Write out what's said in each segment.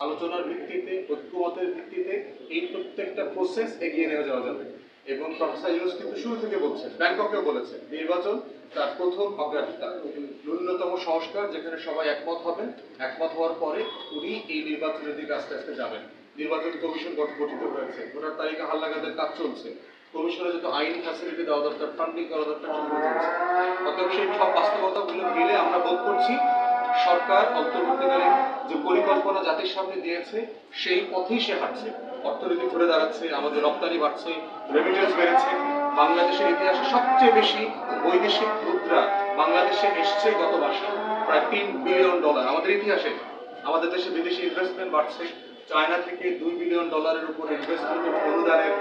আলোচনার ভিত্তিতে ঐক্যমতের ভিত্তিতে এই প্রত্যেকটা প্রসেস এগিয়ে নিয়ে যাওয়া যাবে। এবং প্রফেসর ইউনূস কিন্তু শুরু থেকে বলছেন, ব্যাংককেও বলেছেন, নির্বাচন তার প্রথম অগ্রাধিকার, ন্যূনতম সংস্কার যেখানে সবাই একমত হবেন, একমত হওয়ার পরে উনি এই নির্বাচনের দিকে আস্তে আস্তে যাবেন। নির্বাচন কমিশন গঠিত হয়েছে, ভোটার তালিকা হালনাগাদের কাজ চলছে, কমিশনে যত আইনি ফ্যাসিলিটি দেওয়া দরকার, ফান্ডিং করা দরকার, সেগুলো চলছে। অতএব সেই সব বাস্তবতাগুলো মিলে আমরা বোধ করছি সরকার অন্তর্বর্তীকালীন যে পরিকল্পনা জাতির সামনে দিয়েছে সেই পথেই সে হাঁটছে। অর্থনীতি ঘুরে দাঁড়াচ্ছে, আমাদের রপ্তানি বাড়ছে, রেমিটেন্স বেড়েছে। বাংলাদেশের ইতিহাসে সবচেয়ে বেশি বৈদেশিক মুদ্রা বাংলাদেশে এসছে গত মাসে, প্রায় $3 বিলিয়ন। আমাদের ইতিহাসে আমাদের দেশে বিদেশি ইনভেস্টমেন্ট বাড়ছে, চায়না থেকে $2 বিলিয়ন উপর ইনভেস্টমেন্ট এবং অনুদানের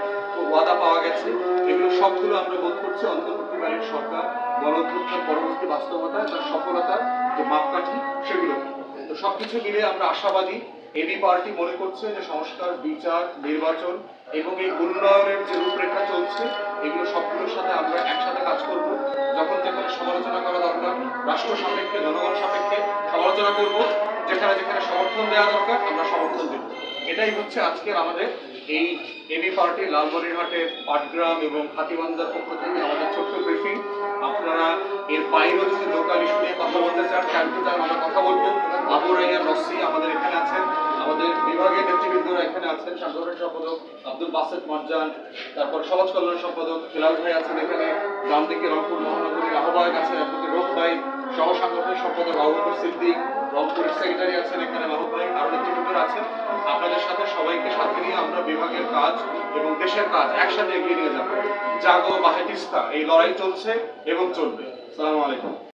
ওয়াদা পাওয়া গেছে। এগুলো সবগুলো আমরা বোধ করছি অন্তর্বর্তীকালীন সরকার গণঅভ্যুত্থান পরবর্তী বাস্তবতা তার সফলতার যে মাপকাঠি সেগুলো। তো সবকিছু মিলে আমরা আশাবাদী। এবি পার্টি মনে করছে যে সংস্কার, বিচার, নির্বাচন এবং এই উন্নয়নের যে রূপরেখা চলছে এগুলো সবগুলোর সাথে আমরা একসাথে কাজ করব। যখন যেখানে সমালোচনা করা দরকার রাষ্ট্র সাপেক্ষে, জনগণ সাপেক্ষে সমালোচনা করব, যেখানে যেখানে সমর্থন দেওয়া দরকার আমরা সমর্থন দেব। এটাই হচ্ছে আজকের আমাদের এই এবি পার্টি লালমনিরহাটের পাটগ্রাম এবং হাতীবান্ধার পক্ষ থেকে আমাদের ছোট্ট ব্রিফিং। আপনারা এর বাইরেও যদি লোকাল ইস্যু নিয়ে কথা বলতে চান, টাইম টু টাইম আমরা কথা বলবো। আবু রাইয়া নসি আমাদের এখানে আছেন, আমাদের বিভাগের নেতৃবৃন্দরা এখানে আছেন, সাংগঠনিক সম্পাদক আব্দুল বাসেত মারজান, তারপর সমাজ কল্যাণ সম্পাদক হেলাল ভাই আছেন এখানে, ডান দিকে রংপুর মহানগরীর আহ্বায়ক আছেন আপনাদের রোহ ভাই, সহ সাংগঠনিক সম্পাদক আবু বকর সিদ্দিক, রংপুরের সেক্রেটারি আছেন এখানে মাহবুব ভাই, আরো নেতৃবৃন্দরা আছেন। আপনাদের সাথে সবাইকে সাথে নিয়ে আমরা বিভাগের কাজ এবং দেশের কাজ একসাথে এগিয়ে নিয়ে যাবো। জাগো বাহেতিস্তা, এই লড়াই চলছে এবং চলবে। আসসালামু আলাইকুম।